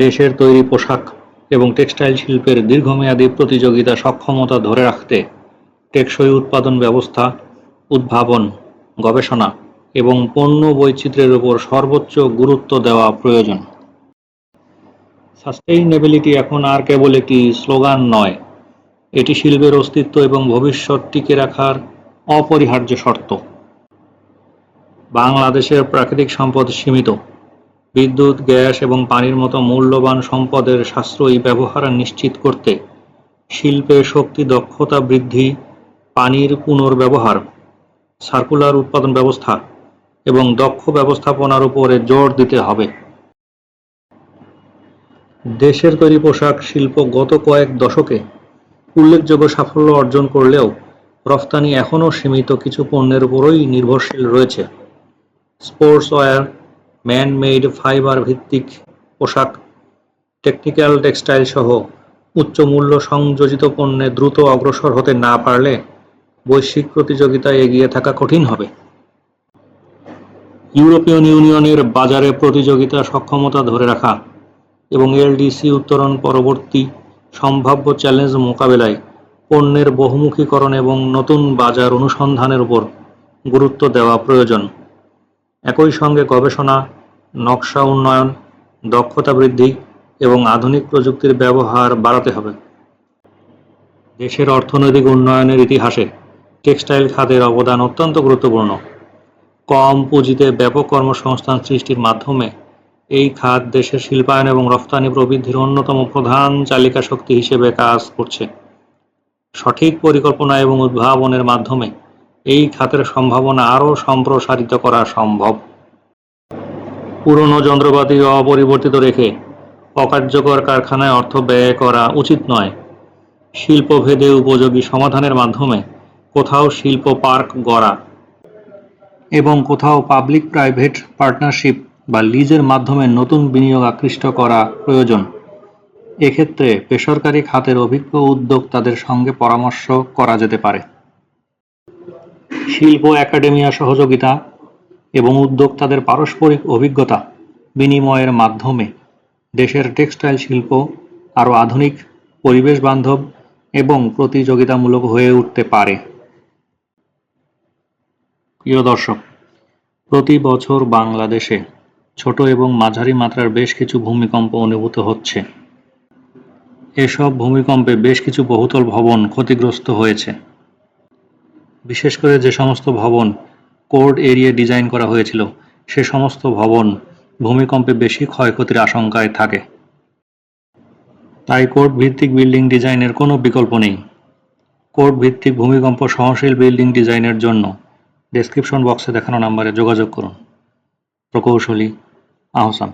দেশের তৈরি পোশাক এবং টেক্সটাইল শিল্পের দীর্ঘমেয়াদী প্রতিযোগিতা সক্ষমতা ধরে রাখতে টেকসই উৎপাদন ব্যবস্থা, উদ্ভাবন, গবেষণা এবং পণ্য বৈচিত্র্যের উপর সর্বোচ্চ গুরুত্ব দেওয়া প্রয়োজন। সাস্টেইনেবিলিটি এখন আর কেবল একটি স্লোগান নয়, এটি শিল্পের অস্তিত্ব এবং ভবিষ্যৎ টিকে রাখার অপরিহার্য শর্ত। বাংলাদেশের প্রাকৃতিক সম্পদ সীমিত। বিদ্যুৎ, গ্যাস এবং পানির মতো মূল্যবান সম্পদের সাশ্রয়ী ব্যবহার নিশ্চিত করতে শিল্পের শক্তি দক্ষতা বৃদ্ধি, পানির পুনর্ব্যবহার, সার্কুলার উৎপাদন ব্যবস্থা এবং দক্ষ ব্যবস্থাপনার উপরে জোর দিতে হবে। দেশের তৈরি পোশাক শিল্প গত কয়েক দশকে উল্লেখযোগ্য সাফল্য অর্জন করলেও রফতানি এখনও সীমিত কিছু পণ্যের উপরই নির্ভরশীল রয়েছে। স্পোর্টসওয়্যার, ম্যান-মেড ফাইবার ভিত্তিক পোশাক, টেকনিক্যাল টেক্সটাইল সহ উচ্চ মূল্য সংযোজিত পণ্যে দ্রুত অগ্রসর হতে না পারলে বৈশ্বিক প্রতিযোগিতায় এগিয়ে থাকা কঠিন হবে। ইউরোপীয় ইউনিয়নের বাজারে প্রতিযোগিতা সক্ষমতা ধরে রাখা এবং এলডিসি উত্তরণ পরবর্তী সম্ভাব্য চ্যালেঞ্জ মোকাবেলায় পণ্যের বহুমুখীকরণ এবং নতুন বাজার অনুসন্ধানের উপর গুরুত্ব দেওয়া প্রয়োজন। একই সঙ্গে গবেষণা, নকশা উন্নয়ন, দক্ষতা বৃদ্ধি এবং আধুনিক প্রযুক্তির ব্যবহার বাড়াতে হবে। দেশের অর্থনৈতিক উন্নয়নের ইতিহাসে টেক্সটাইল খাতের অবদান অত্যন্ত গুরুত্বপূর্ণ। কম পুঁজিতে ব্যাপক কর্মসংস্থান সৃষ্টির মাধ্যমে এই খাত দেশের শিল্পায়ন এবং রফতানি প্রবৃদ্ধির অন্যতম প্রধান চালিকা শক্তি হিসেবে কাজ করছে। সঠিক পরিকল্পনা এবং উদ্ভাবনের মাধ্যমে এই খাতের সম্ভাবনা আরও সম্প্রসারিত করা সম্ভব। পুরনো যন্ত্রপাতি অপরিবর্তিত রেখে অকার্যকর কারখানায় অর্থ ব্যয় করা উচিত নয়। শিল্পভেদে উপযোগী সমাধানের মাধ্যমে কোথাও শিল্প পার্ক গড়া এবং কোথাও পাবলিক প্রাইভেট পার্টনারশিপ বা লিজের মাধ্যমে নতুন বিনিয়োগ আকৃষ্ট করা প্রয়োজন। এক্ষেত্রে বেসরকারি খাতের অভিজ্ঞ উদ্যোক্তাদের সঙ্গে পরামর্শ করা যেতে পারে। শিল্প একাডেমিয়া সহযোগিতা এবং উদ্যোক্তাদের পারস্পরিক অভিজ্ঞতা বিনিময়ের মাধ্যমে দেশের টেক্সটাইল শিল্প আরও আধুনিক, পরিবেশ বান্ধব এবং প্রতিযোগিতামূলক হয়ে উঠতে পারে। প্রিয় দর্শক, প্রতি বছর বাংলাদেশে ছোট এবং মাঝারি মাত্রার বেশ কিছু ভূমিকম্প অনুভূত হচ্ছে। এসব ভূমিকম্পে বেশ কিছু বহুতল ভবন ক্ষতিগ্রস্ত হয়েছে। বিশেষ করে যে সমস্ত ভবন কোড এরিয়া ডিজাইন করা হয়েছিল সে সমস্ত ভবন ভূমিকম্পে বেশি ক্ষয়ক্ষতির আশঙ্কায় থাকে। তাই কোড ভিত্তিক বিল্ডিং ডিজাইনের কোনো বিকল্প নেই। কোড ভিত্তিক ভূমিকম্প সহনশীল বিল্ডিং ডিজাইনের জন্য ডেসক্রিপশন বক্সে দেখানো নম্বরে যোগাযোগ করুন। প্রকৌশলী আহসান।